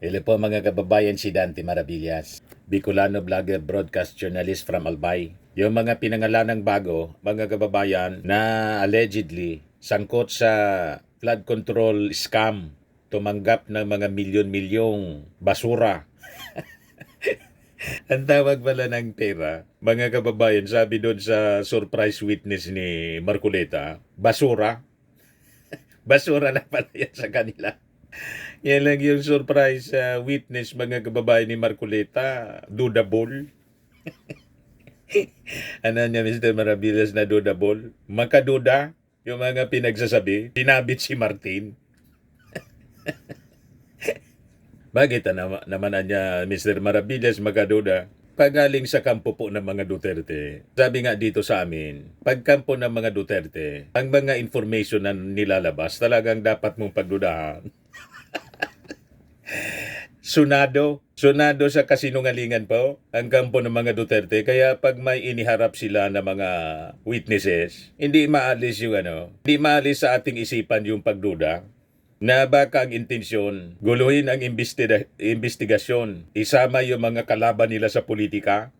Hello po mga kababayan, si Dante Maravillas, Bicolano vlogger, broadcast journalist from Albay. Yung mga pinangalanang bago, mga kababayan, na allegedly sangkot sa flood control scam, tumanggap ng mga milyon-milyong basura. Ang tawag pala ng pera, mga kababayan, sabi doon sa surprise witness ni Marcoleta, basura. Basura na pala yan sa kanila. Yan lang yung surprise witness, mga kababayan, ni Marcoleta, dudable. Ano niya, Mr. Maravillas, na dudable? Makaduda yung mga pinagsasabi, pinabit si Martin. Bakit naman niya, Mr. Maravillas, makaduda? Pagaling sa kampo po ng mga Duterte. Sabi nga dito sa amin, pagkampo ng mga Duterte, ang mga information na nilalabas, talagang dapat mong pagdudahan. Sunado sa kasinungalingan po ang kampo ng mga Duterte. Kaya pag may iniharap sila na mga witnesses, hindi maalis hindi maalis sa ating isipan yung pagduda na baka ang intensyon guluhin ang investigasyon, isama yung mga kalaban nila sa politika.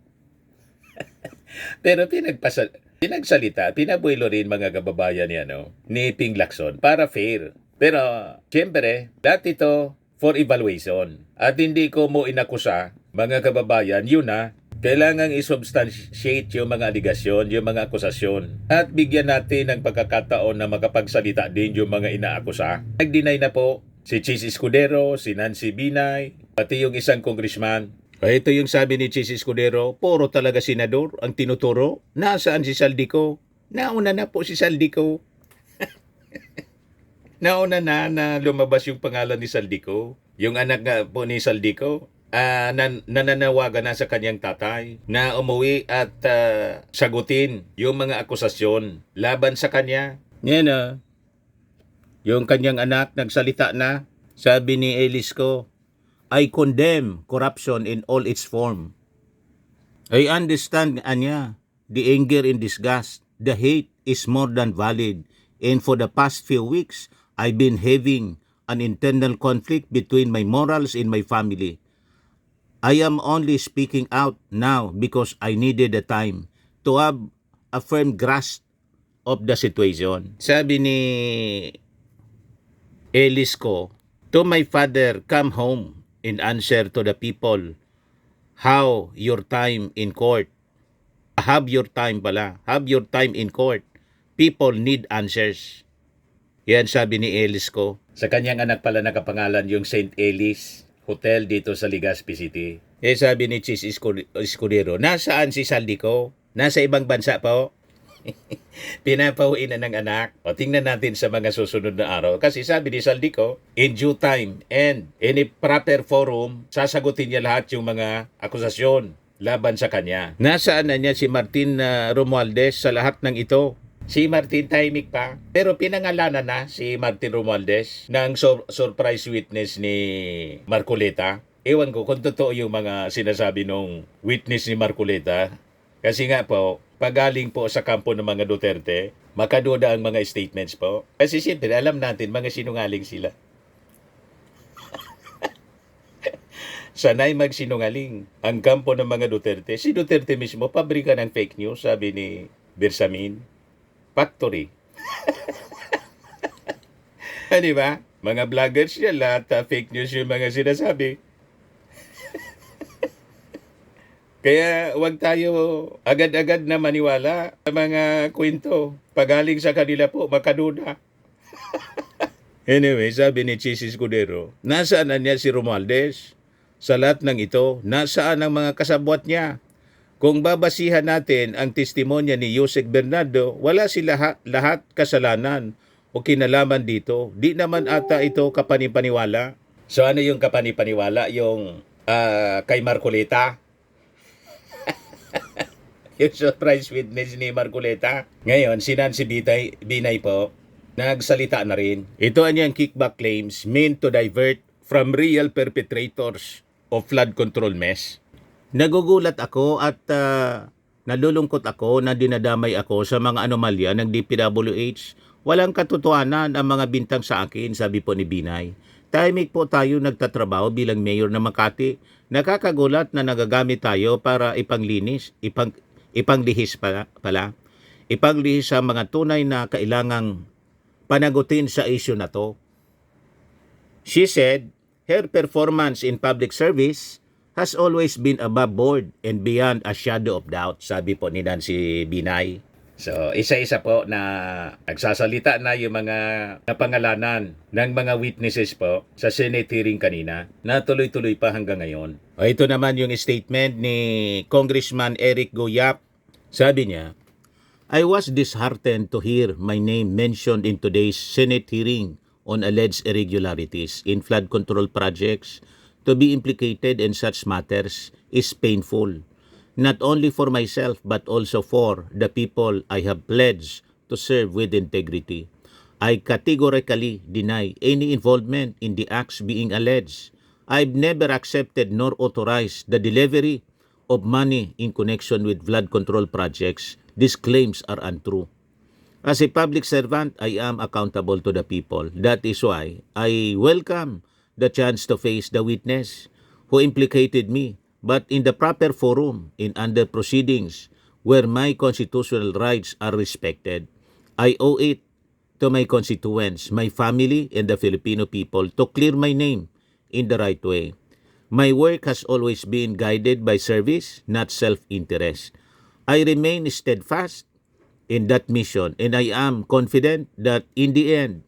Pero pinagsalita, pinabuelo rin mga kababayan ni Ping Lacson para fair. Pero siyempre, dati ito for evaluation. At hindi ko mo inakusa, mga kababayan, yun kailangang i-substantiate yung mga aligasyon, yung mga akusasyon. At bigyan natin ng pagkakataon na makapagsalita din yung mga inaakusa. Nag-deny na po si Chis Escudero, si Nancy Binay, pati yung isang congressman. Ito yung sabi ni Chis Escudero, puro talaga senador ang tinuturo. Nasaan si Saldico? Nauna na po si Saldico. Nauna na lumabas yung pangalan ni Saldico. Yung anak nga po ni Saldico, nananawagan na sa kanyang tatay na umuwi at sagutin yung mga akusasyon laban sa kanya. Yan yung kanyang anak nagsalita na. Sabi ni Elisco, I condemn corruption in all its form. I understand, Anya, the anger and disgust. The hate is more than valid. And for the past few weeks, I've been having an internal conflict between my morals and my family. I am only speaking out now because I needed the time to have a firm grasp of the situation. Sabi ni Elisco, to my father, come home and answer to the people how your time in court. Have your time in court. People need answers. Yan sabi ni Elisco. Sa kanyang anak pala nakapangalan yung St. Elis Hotel dito sa Legazpi City. Sabi ni Chis Escudero, nasaan si Saldico? Nasa ibang bansa po. Pinapauwi na ng anak. O tingnan natin sa mga susunod na araw. Kasi sabi ni Saldico, in due time and in a proper forum, sasagutin niya lahat yung mga akusasyon laban sa kanya. Nasaan na niya si Martin Romualdez sa lahat ng ito? Si Martin tahimik pa, pero pinangalanan na si Martin Romualdez ng surprise witness ni Marcoleta. Ewan ko kung totoo yung mga sinasabi nung witness ni Marcoleta. Kasi nga po, pagaling po sa kampo ng mga Duterte, makaduda ang mga statements po. Kasi siyempre, alam natin, mga sinungaling sila. Sanay magsinungaling ang kampo ng mga Duterte. Si Duterte mismo, pabrika ng fake news, sabi ni Bersamin. Factory. Di ba? Mga vloggers yan, lahat fake news yung mga sinasabi. Kaya wag tayo agad-agad na maniwala sa mga kwento. Pagaling sa kanila po, makaduda. Anyway, sabi ni Chis Escudero, nasaan na niya si Romualdez? Sa lahat ng ito, nasaan ang mga kasabwat niya? Kung babasihan natin ang testimonya ni Yusek Bernardo, wala sila lahat kasalanan o kinalaman dito. Di naman ata ito kapanipaniwala. So ano yung kapanipaniwala? Yung kay Marcoleta? Yung surprise witness ni Marcoleta. Ngayon, si Nancy Binay po, nagsalita na rin. Ito ang kickback claims meant to divert from real perpetrators of flood control mess. Nagugulat ako at nalulungkot ako na dinadamay ako sa mga anomalya ng DPWH. Walang katotohanan ang mga bintang sa akin, sabi po ni Binay. Tahimik po tayo nagtatrabaho bilang mayor ng Makati. Nakakagulat na nagagamit tayo para ipanglihis pala. Ipanglihis sa mga tunay na kailangang panagutin sa issue na to. She said, her performance in public service has always been above board and beyond a shadow of doubt, sabi po ni Nancy Binay. So, isa-isa po na nagsasalita na yung mga napangalanan ng mga witnesses po sa Senate hearing kanina na tuloy-tuloy pa hanggang ngayon. O ito naman yung statement ni Congressman Eric Goyap. Sabi niya, I was disheartened to hear my name mentioned in today's Senate hearing on alleged irregularities in flood control projects. To be implicated in such matters is painful. Not only for myself but also for the people I have pledged to serve with integrity. I categorically deny any involvement in the acts being alleged. I've never accepted nor authorized the delivery of money in connection with flood control projects. These claims are untrue. As a public servant, I am accountable to the people. That is why I welcome the chance to face the witness who implicated me, but in the proper forum, in under proceedings where my constitutional rights are respected. I owe it to my constituents, my family, and the Filipino people to clear my name in the right way. My work has always been guided by service, not self-interest. I remain steadfast in that mission, and I am confident that in the end,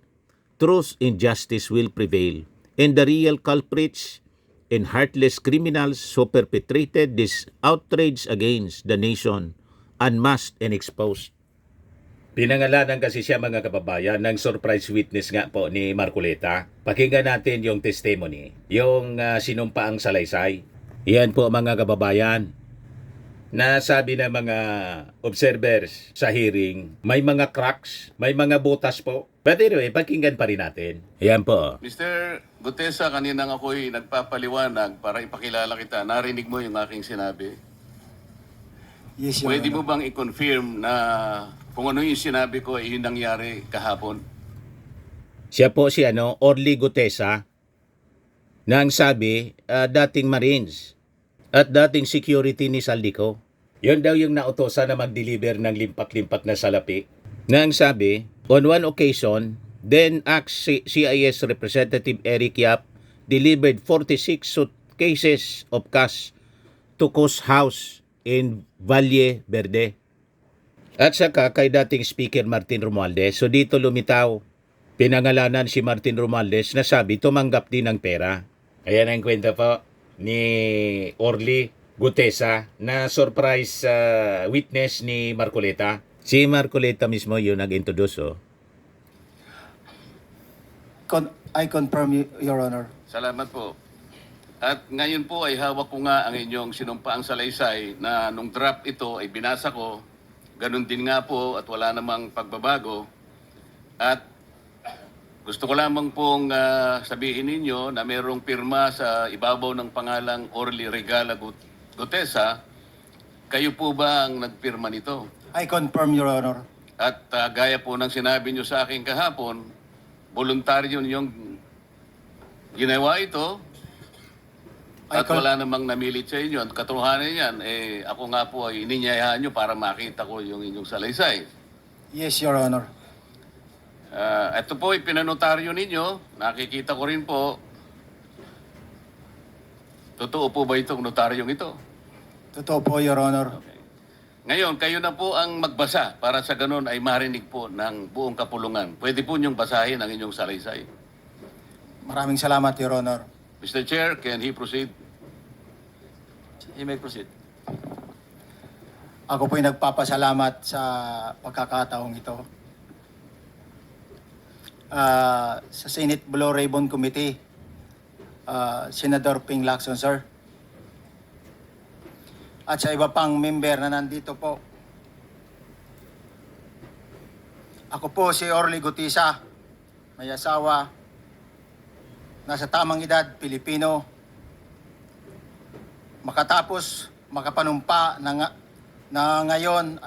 truth and justice will prevail, and the real culprits and heartless criminals who perpetrated this outrage against the nation unmasked and exposed. Pinangalanan kasi siya mga kababayan ng surprise witness nga po ni Marcoleta. Pakinggan natin yung testimony, yung sinumpaang salaysay. Yan po mga kababayan. Nasabi ng mga observers sa hearing, may mga cracks, may mga butas po. But anyway, pakinggan pa rin natin. Yan po. Mr. Gutesa, kaninang ako'y nagpapaliwanag para ipakilala kita. Narinig mo yung aking sinabi. Yes, Your Pwede Honor. mo bang i-confirm na kung ano yung sinabi ko ay yun nangyari kahapon? Siya po si Orly Gutesa na ang sabi, dating Marines at dating security ni Saldico. Yun daw yung nautosan na mag-deliver ng limpak-limpak na salapi. Na ang sabi, on one occasion, then CIS Representative Eric Yap delivered 46 suitcases of cash to Coast House in Valle Verde. At saka kay dating Speaker Martin Romualdez, so dito lumitaw, pinangalanan si Martin Romualdez na sabi tumanggap din ng pera. Ayan ang kwento po ni Orly Gutesa na surprise witness ni Marcoleta. Si Marcoleta mismo yung nag-introduce. I confirm, Your Honor. Salamat po. At ngayon po ay hawak ko nga ang inyong sinumpaang salaysay na nung draft ito ay binasa ko. Ganun din nga po at wala namang pagbabago. At gusto ko lamang pong sabihin ninyo na mayroong pirma sa ibabaw ng pangalang Orly Regala Gutesa. Kayo po ba ang nagpirma nito? I confirm, Your Honor. At gaya po ng sinabi nyo sa akin kahapon, voluntaryo yung ginawa ito at wala namang namilit sa inyo. At katotohanan yan, ako nga po ay ininyayahan nyo para makita ko yung inyong salaysay. Yes, Your Honor. Ito po ay pinanotaryo ninyo. Nakikita ko rin po. Totoo po ba itong notaryong ito? Totoo po, Your Honor. Okay. Ngayon, kayo na po ang magbasa para sa ganun ay marinig po ng buong kapulungan. Pwede po niyong basahin ang inyong salaysay. Maraming salamat, Your Honor. Mr. Chair, can he proceed? You may proceed. Ako po'y nagpapasalamat sa pagkakataong ito. Sa Senate Blue Ribbon Committee, Senador Ping Lacson, sir. At sa iba pang member na nandito po. Ako po si Orly Gutesa, may asawa, nasa tamang edad, Pilipino, makatapos makapanumpa na ngayon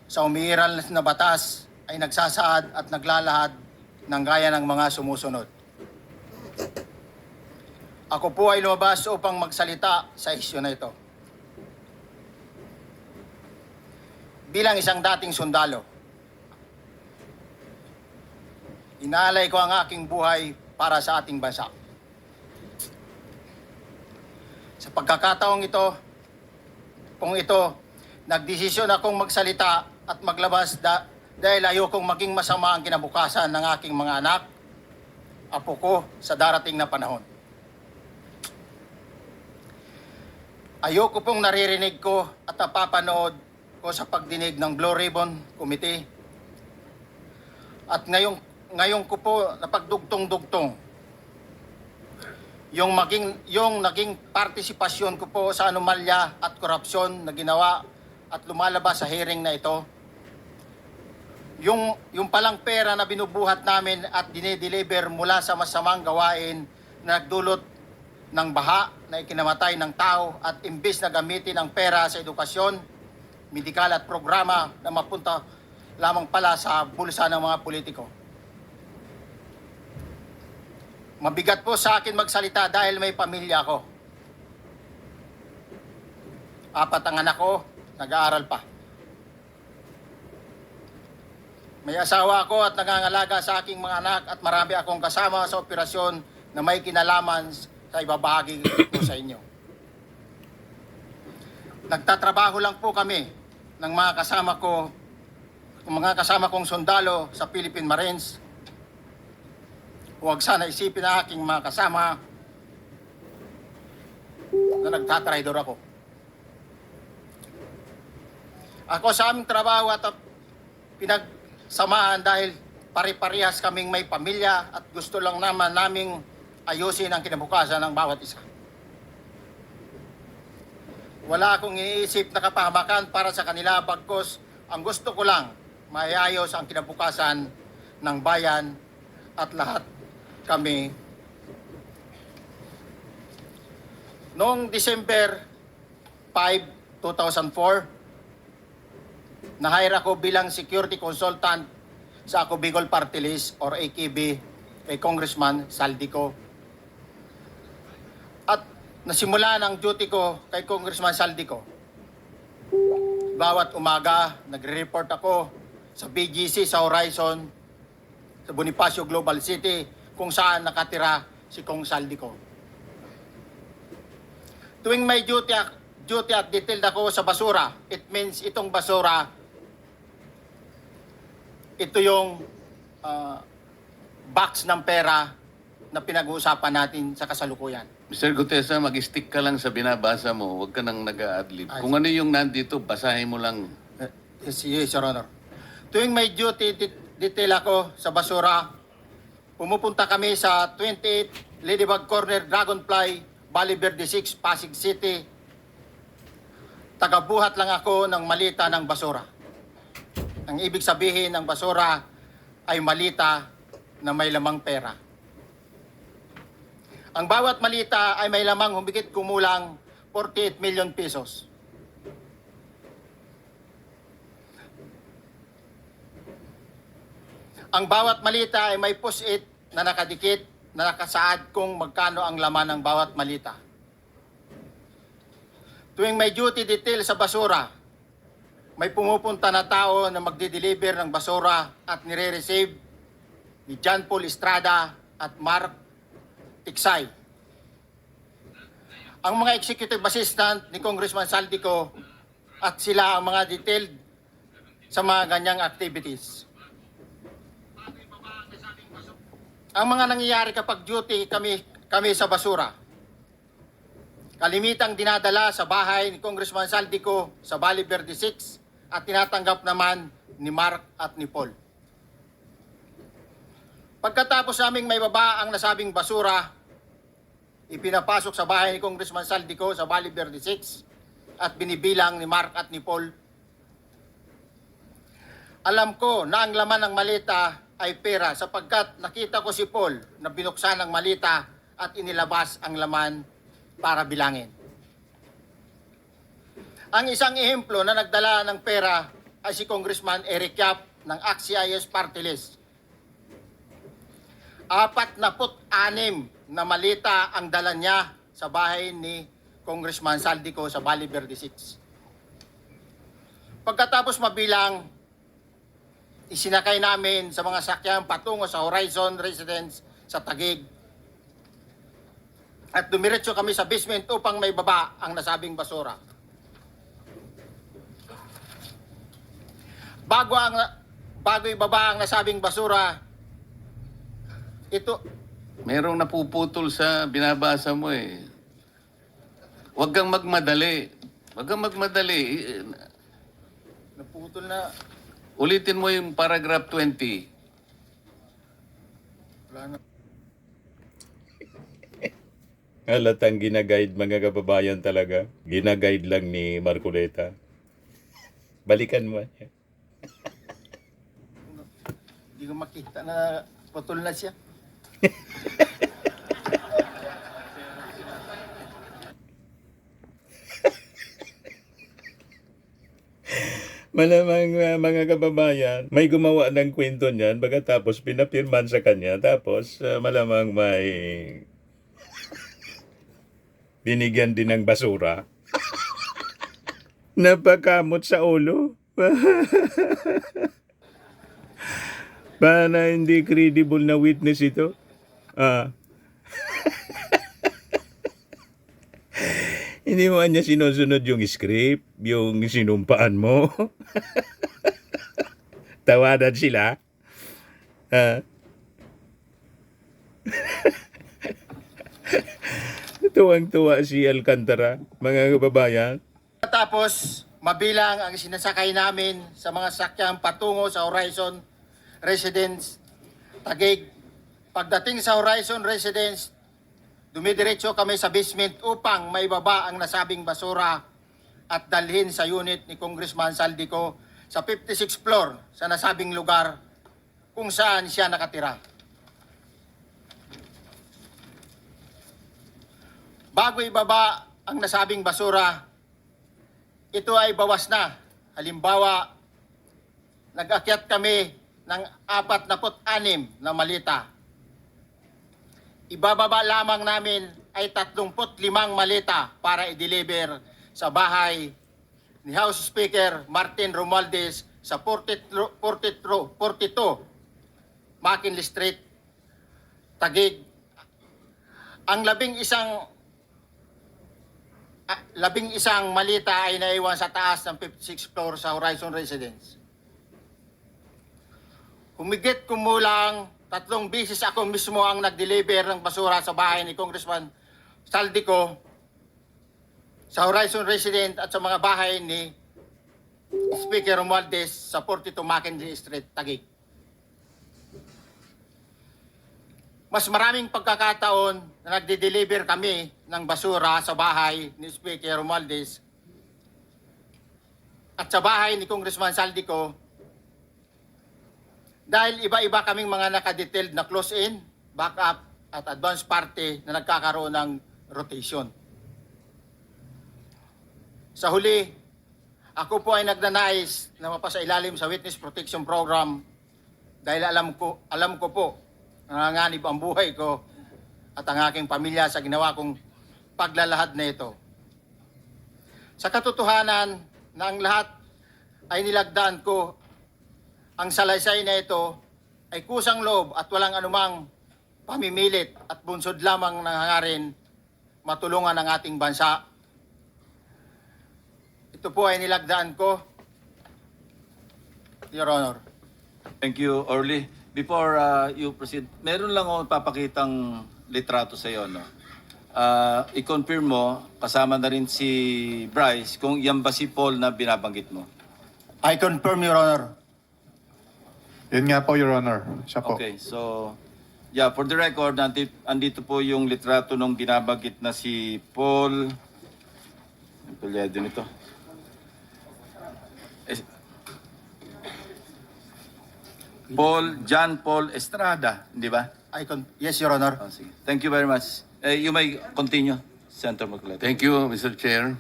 sa umiiral na batas ay nagsasaad at naglalahad ng gaya ng mga sumusunod. Ako po ay lumabas upang magsalita sa isyu na ito. Bilang isang dating sundalo, inaalay ko ang aking buhay para sa ating bansa. Sa pagkakataong ito, nagdesisyon akong magsalita at maglabas dahil ayokong maging masama ang kinabukasan ng aking mga anak, apo ko sa darating na panahon. Ayoko pong naririnig ko at napapanood ko sa pagdinig ng Blue Ribbon Committee. At ngayon ko po napagdugtong-dugtong yung naging partisipasyon ko po sa anomalya at korupsyon na ginawa at lumalabas sa hearing na ito. Yung palang pera na binubuhat namin at dinideliver mula sa masamang gawain na nagdulot ng baha na ikinamatay ng tao at imbis na gamitin ang pera sa edukasyon, medikal at programa na mapunta lamang pala sa bulsa ng mga politiko. Mabigat po sa akin magsalita dahil may pamilya ako. 4 ang anak ko, nag-aaral pa. May asawa ako at nangangalaga sa aking mga anak at marami akong kasama sa operasyon na may kinalaman sa ibabahagi ko sa inyo. Nagtatrabaho lang po kami ng mga kasama kong sundalo sa Philippine Marines. Huwag sana isipin na aking mga kasama na nagtatraidor ako. Ako sa aming trabaho at pinagsamahan dahil pare-parehas kaming may pamilya at gusto lang naman naming ayusin ang kinabukasan ng bawat isa. Wala akong iniisip na kapahamakan para sa kanila, bagkus ang gusto ko lang maayos ang kinabukasan ng bayan at lahat kami. Noong December 5, 2004, na-hire ako bilang security consultant sa Ako Bicol Party List or AKB kay Congressman Saldico. At nasimula ng duty ko kay Congressman Saldico. Bawat umaga, nagre-report ako sa BGC sa Horizon, sa Bonifacio Global City, kung saan nakatira si Kong Saldico. Tuwing may duty at detailed ako sa basura, it means itong basura, ito yung box ng pera na pinag-uusapan natin sa kasalukuyan. Mr. Gutesa, mag-stick ka lang sa binabasa mo. Huwag ka nang nag-a-adlib. Kung ano yung nandito, basahin mo lang. Yes, Your Honor. Tuwing may duty detail ako sa basura, pumupunta kami sa 28 Ladybug Corner, Dragonfly, Valle Verde 6, Pasig City. Tagabuhat lang ako ng malita ng basura. Ang ibig sabihin ng basura ay malita na may lamang pera. Ang bawat malita ay may lamang humigit kumulang 48 million pesos. Ang bawat malita ay may post-it na nakadikit na nakasaad kung magkano ang laman ng bawat malita. Tuwing may duty detail sa basura, may pumupunta na tao na magdi-deliver ng basura at nire-receive ni John Paul Estrada at Mark Tiksay. Ang mga executive assistant ni Congressman Saldico at sila ang mga detailed sa mga ganyang activities. Ang mga nangyayari kapag duty kami sa basura, kalimitang dinadala sa bahay ni Congressman Saldico sa Valle Verde 6 at tinatanggap naman ni Mark at ni Paul. Pagkatapos naming may baba ang nasabing basura, ipinapasok sa bahay ni Congressman Saldico sa Valle Verde 6 at binibilang ni Mark at ni Paul. Alam ko na ang laman ng malita ay pera sapagkat nakita ko si Paul na binuksan ang malita at inilabas ang laman para bilangin. Ang isang ehemplo na nagdala ng pera ay si Congressman Eric Yap ng AXIS Party List. 46 na malita ang dala niya sa bahay ni Congressman Saldico sa Valle Verde 6. Pagkatapos mabilang, isinakay namin sa mga sakyan patungo sa Horizon Residence sa Taguig. At dumiretso kami sa basement upang may baba ang nasabing basura. Bago ibaba ang nasabing basura, ito, Merong napuputol sa binabasa mo eh. Huwag kang magmadali. Huwag kang magmadali. naputol na, Ulitin mo yung paragraph 20. wala na. Halatang ginaguide mga kababayan talaga. Ginaguide lang ni Marcoleta. Balikan mo. Hindi ko makita na putol na siya. Malamang mga kababayan, may gumawa ng kwento niyan, pagkatapos pinapirman sa kanya, tapos malamang may binigyan din ng basura. Napakamot sa ulo. Para hindi credible na witness ito. Hindi mo niya sinusunod yung script, yung sinumpaan mo. Tawanan sila. Tuwang-tuwa si Alcantara, mga kababayan. Tapos, mabilang ang sinasakay namin sa mga sakyang patungo sa Horizon Residence Taguig. Pagdating sa Horizon Residence, dumidiretso kami sa basement upang maibaba ang nasabing basura at dalhin sa unit ni Congressman Saldico sa 56th floor sa nasabing lugar kung saan siya nakatira. Bago ibaba ang nasabing basura, ito ay bawas na. Halimbawa, nag-akyat kami ng 46 na malita. Ibababa lamang namin ay 35 malita para i-deliver sa bahay ni House Speaker Martin Romualdez sa 42 McKinley Street, Taguig. Ang labing isang malita ay naiwan sa taas ng 56th floor sa Horizon Residence. Humigit kumulang 3 beses ako mismo ang nag-deliver ng basura sa bahay ni Congressman Saldico, sa Horizon Residence at sa mga bahay ni Speaker Romualdez sa 42 McKinley Street, Taguig. Mas maraming pagkakataon na nagde-deliver kami ng basura sa bahay ni Speaker Romualdez at sa bahay ni Congressman Saldico dahil iba-iba kaming mga nakadetailed na close-in, backup at advance party na nagkakaroon ng rotation. Sa huli, ako po ay nagnanais na mapasailalim sa Witness Protection Program dahil alam ko po nanganganib ang buhay ko at ang aking pamilya sa ginawa kong paglalahad na ito. Sa katotohanan na ang lahat ay nilagdaan ko, ang salaysay na ito ay kusang loob at walang anumang pamimilit at bunsod lamang ng hangarin matulungan ang ating bansa. Ito po ay nilagdaan ko, Your Honor. Thank you, Orly. Before you proceed, meron lang akong papakitang litrato sa iyo, no? I-confirm mo, kasama na rin si Bryce, kung yan ba si Paul na binabanggit mo. I confirm, Your Honor. Yun nga po, Your Honor. Siya po. Okay, so, yeah, for the record, andito po yung litrato ng binabanggit na si Paul. Ang tulyado nito. John Paul Estrada, di ba? Yes, Your Honor. Oh, sige. Thank you very much. You may continue, Senator Marcoleta. Thank you, Mr. Chair.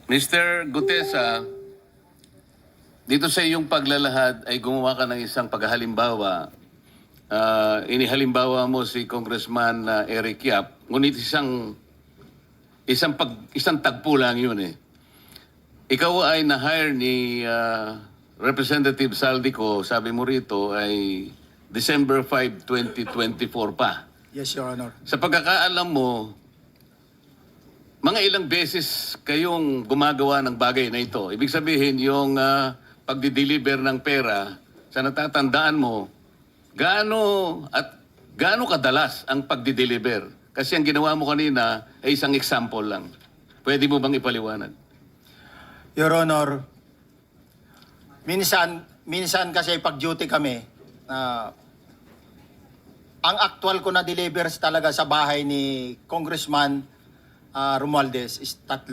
Mr. Gutesa, dito sa iyong paglalahad ay gumawa ka ng isang paghalimbawa inihalimbawa mo si Congressman Eric Yap, ngunit isang tagpo lang yun eh. Ikaw ay na-hire ni Representative Saldico, sabi mo rito, ay December 5, 2024 pa. Yes, Your Honor. Sa pagkakaalam mo, mga ilang beses kayong gumagawa ng bagay na ito. Ibig sabihin, yung pagdi-deliver ng pera, sa natatandaan mo, gaano kadalas ang pagdi-deliver? Kasi ang ginawa mo kanina ay isang example lang. Pwede mo bang ipaliwanag? Your Honor, minsan kasi pag-duty kami, ang actual ko na delivers talaga sa bahay ni Congressman Romualdez is 3.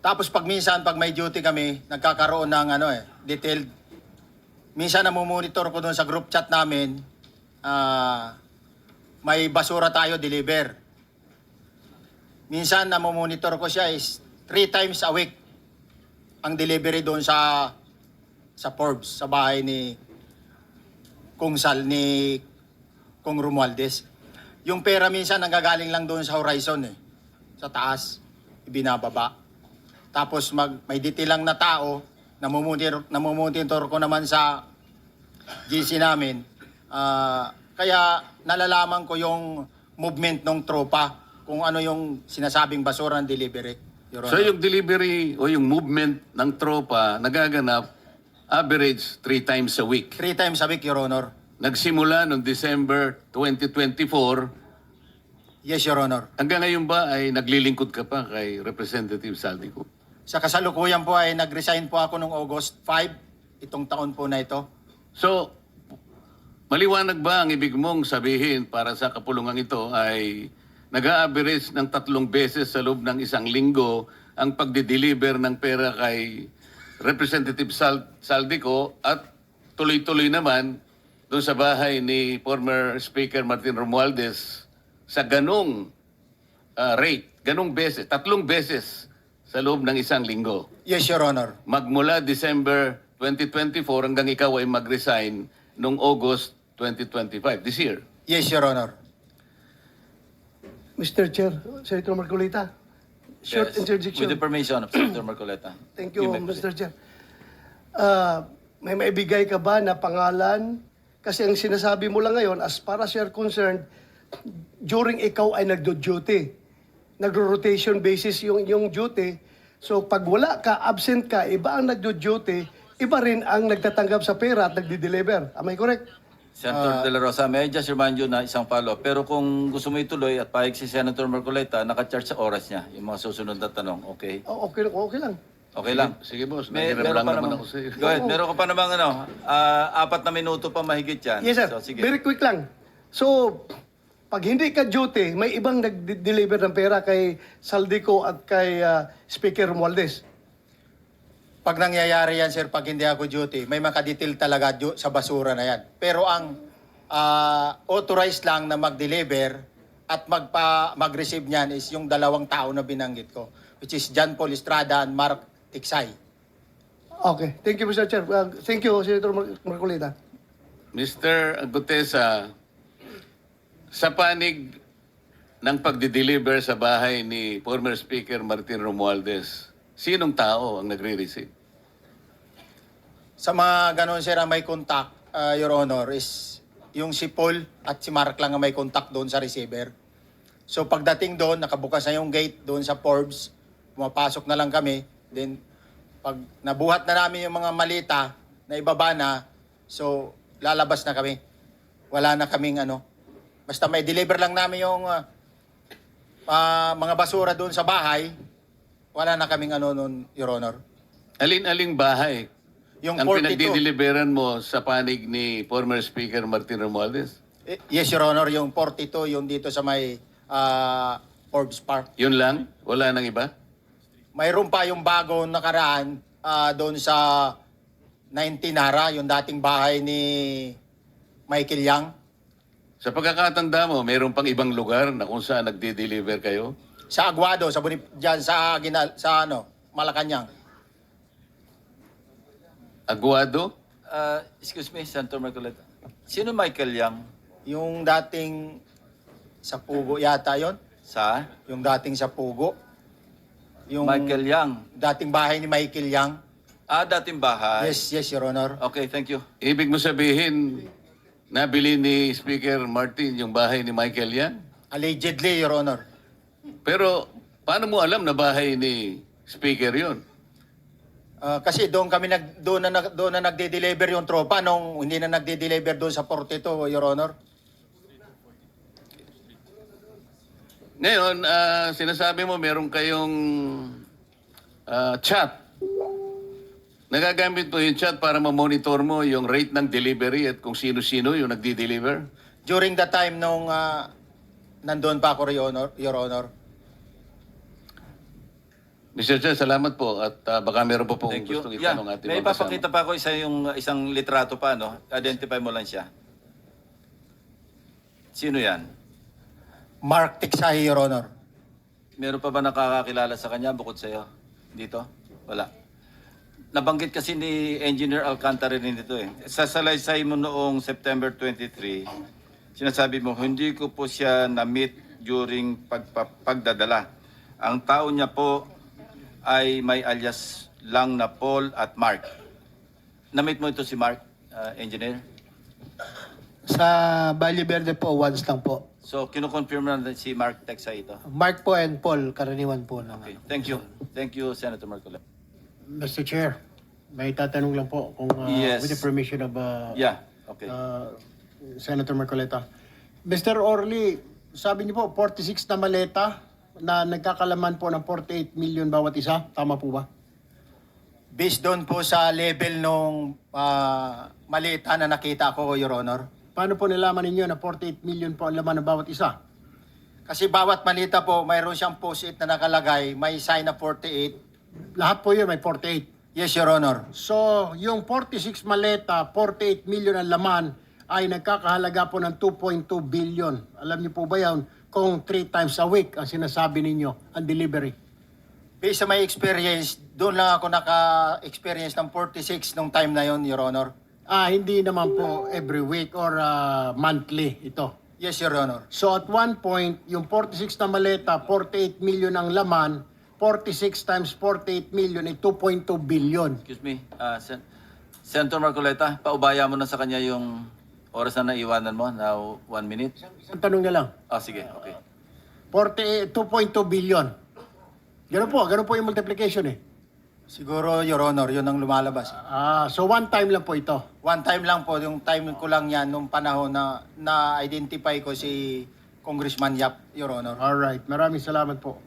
Tapos pag may duty kami, nagkakaroon ng detailed. Minsan namumonitor ko doon sa group chat namin, may basura tayo deliver. Minsan namumonitor ko siya is 3 times a week ang delivery doon sa Forbes, sa bahay ni Kung Romualdez. Yung pera minsan nanggagaling lang doon sa horizon sa taas, ibinababa. Tapos may detail lang na tao, namumonitor ko naman sa GC namin. Kaya nalalaman ko yung movement ng tropa, kung ano yung sinasabing basura ng delivery. Your Honor. So yung delivery o yung movement ng tropa nagaganap average 3 times a week. 3 times a week, Your Honor. Nagsimula noong December 2024. Yes, Your Honor. Hanggang ngayon ba ay naglilingkod ka pa kay Representative Saldico? Sa kasalukuyan po ay nag-resign po ako noong August 5, itong taon po na ito. So, maliwanag ba ang ibig mong sabihin para sa kapulungan ito ay nag-a-average ng 3 beses sa loob ng isang linggo ang pagdi-deliver ng pera kay Representative Saldico at tuloy-tuloy naman doon sa bahay ni former Speaker Martin Romualdez sa ganong rate, ganong beses, 3 beses sa loob ng isang linggo. Yes, Your Honor. Magmula December 2024 hanggang ikaw ay mag-resign noong August 2025, this year. Yes, Your Honor. Mr. Chair, Senator Marcolita, short Yes. interjection. With the permission of Senator Marcoleta. Thank you, may proceed. Mr. Chair. May maibigay ka ba na pangalan? Kasi ang sinasabi mo lang ngayon, as far as you're concerned, during ikaw ay nagdo-duty, nagro-rotation basis yung duty. So pag wala ka, absent ka, iba ang nagdo-duty, iba rin ang nagtatanggap sa pera at nagdi-deliver. Am I correct? Senator De La Rosa, may I just remind you na isang follow-up. Pero kung gusto mo ituloy at pahig si Senator Marcoleta, naka-charge sa oras niya yung mga susunod na tanong. Okay? Okay lang. Okay lang. Sige boss, Meron nanghiram lang pa naman namang- ako sa iyo. Go ahead. Meron ka pa namang 4 na minuto pa mahigit yan. Yes, sir. So, sige. Very quick lang. So, pag hindi ka duty, may ibang nag-deliver ng pera kay Saldico at kay Speaker Romualdez. Pag nangyayari yan, sir, pag hindi ako duty, may makadetail talaga sa basura na yan. Pero ang authorized lang na mag-deliver at mag-receive niyan is yung 2 tao na binanggit ko, which is John Paul Estrada and Mark Tiksay. Okay. Thank you, Mr. Chair. Thank you, Senator Marcolita. Mr. Gutesa, sa panig ng pagdi-deliver sa bahay ni former Speaker Martin Romualdez, sinong tao ang nagre-receive? Sa mga ganon, sir, ang may contact, Your Honor, is yung si Paul at si Mark lang ang may contact doon sa receiver. So pagdating doon, nakabukas na yung gate doon sa Forbes, pumapasok na lang kami. Then pag nabuhat na namin yung mga malita na ibaba na, so lalabas na kami. Wala na kaming basta may deliver lang namin yung mga basura doon sa bahay, wala na kaming noon, Your Honor. Alin-aling bahay Yung ang 42. pinagdi-deliveran mo sa panig ni former Speaker Martin Romualdez? Yes, Your Honor, yung 42, yung dito sa may Forbes Park. Yun lang? Wala nang iba? Mayroon pa yung bagong nakaraan doon sa 19 Nara, yung dating bahay ni Michael Yang. Sa pagkakatanda mo, mayroon pang ibang lugar na kung saan nagdi-deliver kayo? Sa Aguado, dyan sa Malacanang. Aguado? Excuse me, Senator Marcoleta. Sino Michael Yang? Yung dating sa Pugo yata yon, Sa? yung dating sa Pugo. Yung Michael Yang. dating bahay ni Michael Yang. Dating bahay. Yes, Your Honor. Okay, thank you. Ibig mo sabihin, nabili ni Speaker Martin yung bahay ni Michael yan? Allegedly, Your Honor. Pero paano mo alam na bahay ni Speaker yon? Kasi doon kami doon na nagde-deliver yung tropa nung hindi na nagde-deliver doon sa 42, Your Honor. Ngayon, sinasabi mo meron kayong chat. Nagagamit mo yung chat para ma-monitor mo yung rate ng delivery at kung sino-sino yung nagdi-deliver? During the time nung nandoon pa ako, Your Honor. Mr. Chair, salamat po at baka meron po pong Thank you. gustong Yeah, itanong ating may mga kasama. papakita pa ako isang litrato pa, no? Identify mo lang siya. Sino yan? Mark Tiksahi, Your Honor. Meron pa ba nakakakilala sa kanya bukod sa'yo? Dito? Wala. Nabanggit kasi ni Engineer Alcantara rin dito eh. Sa salaysay mo noong September 23, sinasabi mo, hindi ko po siya na-meet during pagdadala. Ang tao niya po ay may alias lang na Paul at Mark. Na-meet mo ito si Mark, Engineer? Sa Valle Verde po, once lang po. So, kinukonfirm na si Mark Texa ito. Mark po and Paul, karaniwan po. Okay, thank you. Thank you, Senator Marcola. Mr. Chair, may tatanong lang po kung Yes. with the permission of Yeah, okay. Senator Marcoleta. Mr. Orly, sabi niyo po 46 na maleta na nagkakalaman po ng 48 million bawat isa. Tama po ba? Based doon po sa level nung malita na nakita ko, Your Honor. Paano po nalaman ninyo na 48 million po ang laman ng bawat isa? Kasi bawat malita po, mayroon siyang post-it na nakalagay, may sign na 48. Lahat po yun may 48. Yes, Your Honor. So, yung 46 maleta, 48 million ang laman ay nagkakahalaga po ng 2.2 billion. Alam niyo po ba yan kung 3 times a week ang sinasabi ninyo ang delivery? Based sa my experience, doon lang ako naka-experience ng 46 nung time na yon, Your Honor. Hindi naman po every week or monthly ito. Yes, Your Honor. So at one point, yung 46 na maleta, 48 million ang laman, 46 times 48 million ay 2.2 billion. Excuse me, Senator Marcoleta, paubaya mo na sa kanya yung oras na naiwanan mo, now 1 minute. Isang tanong na lang. Sige, okay. 2.2 billion. Ganun po yung multiplication eh. Siguro, Your Honor, yun ang lumalabas. So one time lang po ito. One time lang po, yung time ko lang yan nung panahon na na-identify ko si Congressman Yap, Your Honor. Alright, maraming salamat po.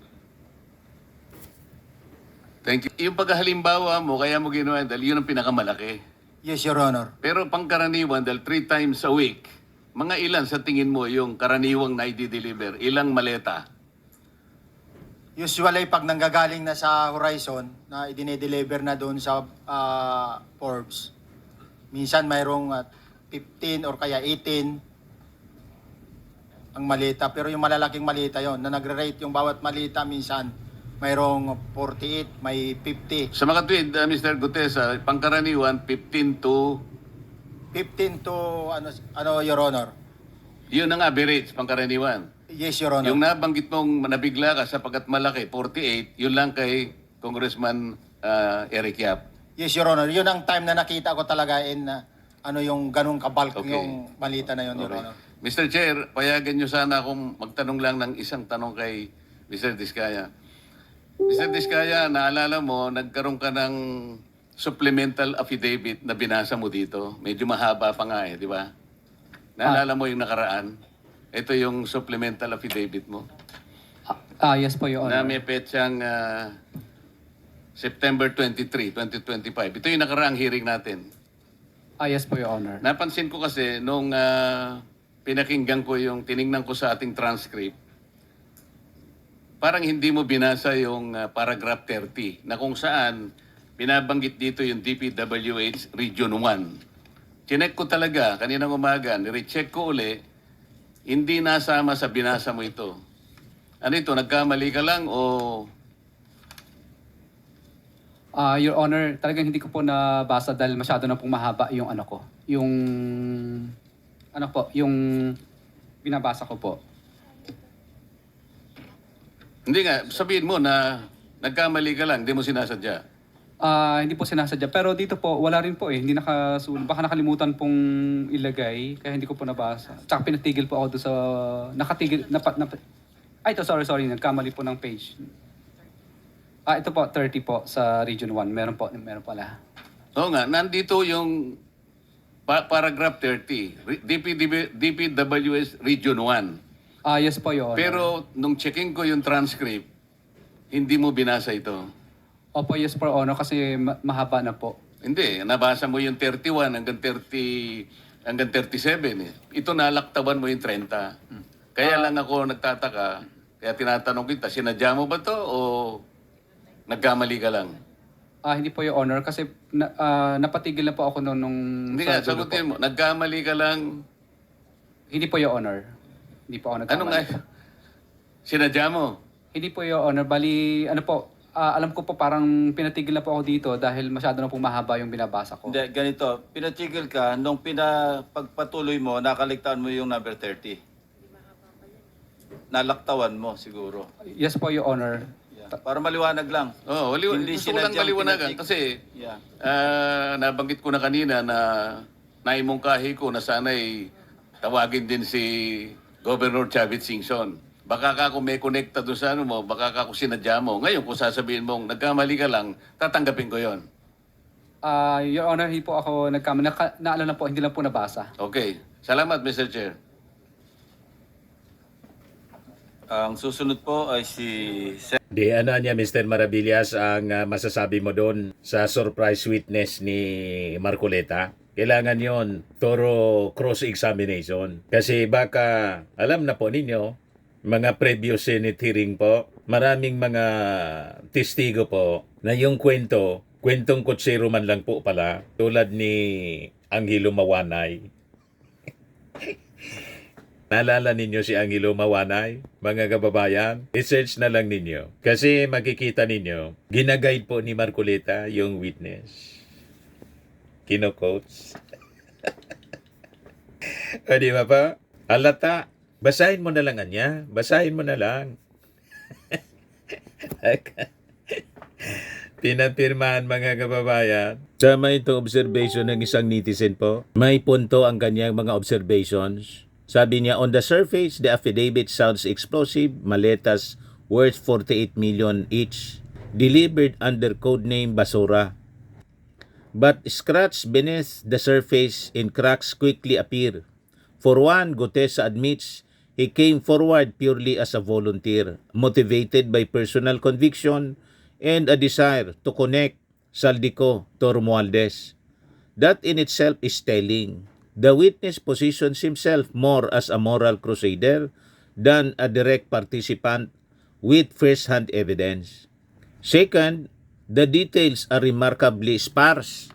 Thank you. Yung paghalimbawa mo, kaya mo ginawa, dahil yun ang pinakamalaki. Yes, Your Honor. Pero pangkaraniwan, dahil 3 times a week, mga ilan sa tingin mo yung karaniwang na i-deliver? Ilang maleta? Usually, pag nanggagaling na sa Horizon, na idine-deliver na doon sa Forbes, minsan mayroong 15 or kaya 18 ang malita. Pero yung malalaking malita yon na nagre-rate yung bawat malita, minsan mayroong 48, may 50. Sa mga tweet, Mr. Gutesa, pangkaraniwan, 15 to 15 to, Your Honor? yun ang average, pangkaraniwan. Yes, Your Honor. Yung nabanggit mong nabigla ka sapagkat malaki, 48, yun lang kay Congressman Eric Yap. Yes, Your Honor. Yun ang time na nakita ko talaga yung ganung kabalk Okay. yung malita na yun, Your Okay. Honor. Mr. Chair, payagan nyo sana akong magtanong lang ng isang tanong kay Mr. Diskaya. Mr. Diskaya, naalala mo, nagkaroon ka ng supplemental affidavit na binasa mo dito. Medyo mahaba pa nga di ba? Naalala mo yung nakaraan? Ito yung supplemental affidavit mo. Yes po, Your Na Honor. may petsang September 23, 2025. Ito yung nakaraang hearing natin. Yes po, Your Honor. Napansin ko kasi nung pinakinggan ko yung tiningnan ko sa ating transcript, parang hindi mo binasa yung paragraph 30 na kung saan binabanggit dito yung DPWH Region 1. Chinek ko talaga kaninang umaga, nirecheck ko uli, hindi nasama sa binasa mo ito. Ano ito, nagkamali ka lang o... Your Honor, talagang hindi ko po nabasa dahil masyado na pong mahaba yung ano ko. Yung Ano po, yung binabasa ko po. Hindi nga, sabihin mo na nagkamali ka lang, hindi mo sinasadya. Hindi po sinasadya. Pero dito po, wala rin po eh. Hindi nakasulat. Baka nakalimutan pong ilagay, kaya hindi ko po nabasa. Tsaka pinatigil po ako doon sa... Nakatigil... Ay, ito, sorry. Nagkamali po ng page. Ito po, 30 po sa Region 1. Meron pala. Oo nga, nandito yung paragraph 30, DPWS Region 1. Yes po, Your Honor. Pero nung checking ko yung transcript, hindi mo binasa ito. Opo, yes po, Your Honor, kasi mahaba na po. Hindi, nabasa mo yung 31 hanggang 37. Eh. Ito nalaktawan mo yung 30. Kaya lang ako nagtataka, kaya tinatanong kita, sinadya mo ba to o nagkamali ka lang? Hindi po, Your Honor, kasi napatigil na po ako noon nung... Hindi sa nga, dulo sagutin po. mo, nagkamali ka lang, Hindi po, Your Honor. Hindi po ako nagkamali. ano nga, sinadya mo? Hindi po, Your Honor. Bali, ano po, alam ko po parang pinatigil na po ako dito dahil masyado na po mahaba yung binabasa ko. Hindi, ganito. Pinatigil ka, nung pagpatuloy mo, nakaligtaan mo yung number 30. Nalaktawan mo siguro. Yes po, Your Honor. Yeah. Para maliwanag lang. Oo, Hindi gusto ko lang sinadyang maliwanagan pinatig- kasi Yeah. nabanggit ko na kanina na naimungkahi ko na sana'y tawagin din si Governor Chavit Singson. Baka ka kung may connecta doon sa ano mo, baka ka kung sinadya mo. Ngayon kung sasabihin mong nagkamali ka lang, tatanggapin ko yon. Your Honor, hindi po ako nagkamali. Naalala po, hindi lang po nabasa. Okay. Salamat, Mr. Chair. Ang susunod po ay si Di ano niya, Mr. Maravillas, ang masasabi mo doon sa surprise witness ni Marcoleta? Kailangan yon thorough cross-examination. Kasi baka, alam na po ninyo, mga previous Senate hearing po, maraming mga testigo po na yung kwentong kutsero man lang po pala, tulad ni Angelo Mawanay. Naalala ninyo si Angelo Mawanay, mga kababayan? I-search na lang ninyo. Kasi makikita ninyo, ginaguide po ni Marcoleta yung witness. Kino-quotes. O di ba pa? Halata. Basahin mo na lang anya. Basahin mo na lang. Pinapirmahan mga kababayan. Sama itong observation ng isang netizen po. May punto ang kanyang mga observations. Sabi niya, on the surface, the affidavit sounds explosive. Maletas worth 48 million each. Delivered under codename Basura. But scratch beneath the surface and cracks quickly appear. For one, Gutesa admits he came forward purely as a volunteer, motivated by personal conviction and a desire to connect Saldico to Romualdez. That in itself is telling. The witness positions himself more as a moral crusader than a direct participant with first-hand evidence. Second, the details are remarkably sparse.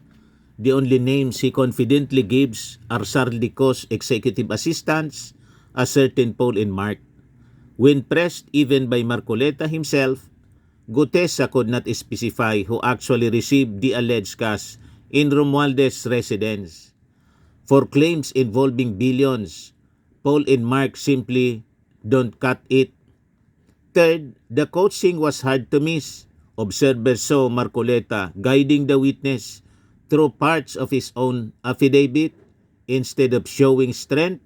The only names he confidently gives are Sardico's executive assistants, a certain Paul and Mark. When pressed even by Marcoleta himself, Gutesa could not specify who actually received the alleged cash in Romualdez's residence. For claims involving billions, Paul and Mark simply don't cut it. Third, the coaching was hard to miss. Observers saw Marcoleta guiding the witness through parts of his own affidavit. Instead of showing strength,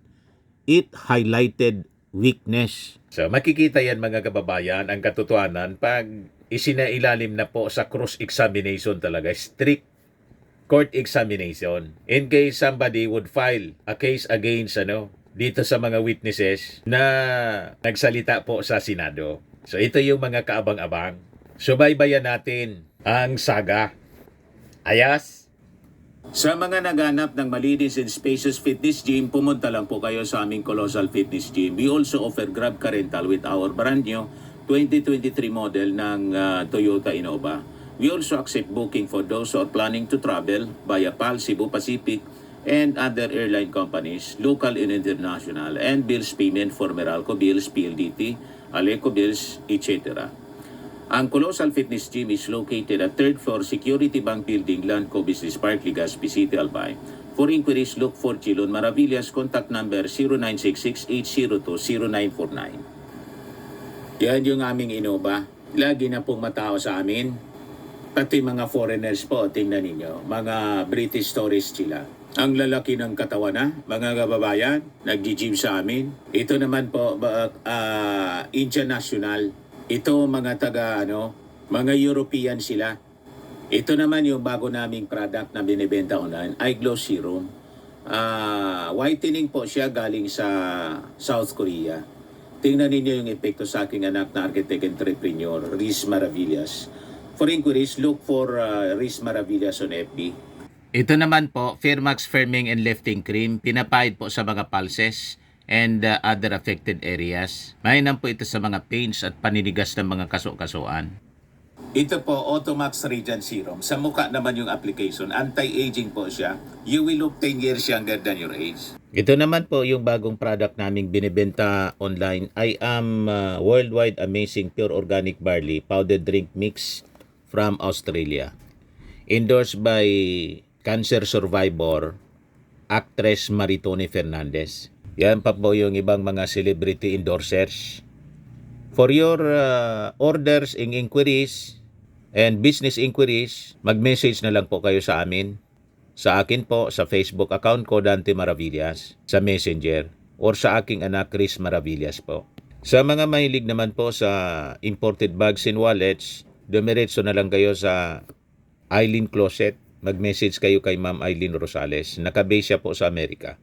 it highlighted weakness. So makikita yan mga kababayan, ang katotohanan pag isinailalim na po sa cross-examination talaga, strict court examination. In case somebody would file a case against dito sa mga witnesses na nagsalita po sa Senado. So ito yung mga kaabang-abang. Subaybayan natin ang saga. Ayas? Sa mga naghanap ng malinis and spacious fitness gym, pumunta lang po kayo sa aming Colossal Fitness Gym. We also offer Grab Car Rental with our brand new 2023 model ng Toyota Innova. We also accept booking for those who are planning to travel via PAL, Cebu Pacific, and other airline companies, local and international, and bills payment for Meralco Bills, PLDT, Aleco Bills, etc. Ang Colossal Fitness Gym is located at 3rd floor Security Bank Building, Lanco Business Park, Legazpi City, Albay. For inquiries, look for Chilon Maravillas. Contact number 0966-802-0949. Yan yung aming Innova. Lagi na pong matao sa amin. Pati mga foreigners po, tingnan ninyo. Mga British tourists sila. Ang lalaki ng katawan na, mga kababayan, nag-gym sa amin. Ito naman po, international. Ito mga mga European sila. Ito naman yung bago naming product na binibenta online, iGlow Serum. Whitening po siya galing sa South Korea. Tingnan ninyo yung epekto sa aking anak na architect entrepreneur, Riz Maravillas. For inquiries, look for Riz Maravillas on FB. Ito naman po, Fairmax Firming and Lifting Cream. Pinapahid po sa mga pulses and other affected areas. Mainam po ito sa mga pains at paninigas ng mga kaso-kasuan. Ito po, Automax Radiant Serum. Sa mukha naman yung application. Anti-aging po siya. You will look 10 years younger than your age. Ito naman po yung bagong product naming binibenta online. I am Worldwide Amazing Pure Organic Barley Powdered Drink Mix from Australia. Endorsed by cancer survivor, actress Maritone Fernandez. Yan pa po yung ibang mga celebrity endorsers. For your orders and inquiries and business inquiries, mag-message na lang po kayo sa amin. Sa akin po, sa Facebook account ko, Dante Maravillas, sa Messenger, or sa aking anak, Riz Maravillas po. Sa mga mahilig naman po sa imported bags and wallets, dumiretso na lang kayo sa Eileen Closet. Mag-message kayo kay Ma'am Eileen Rosales. Nakabase siya po sa Amerika.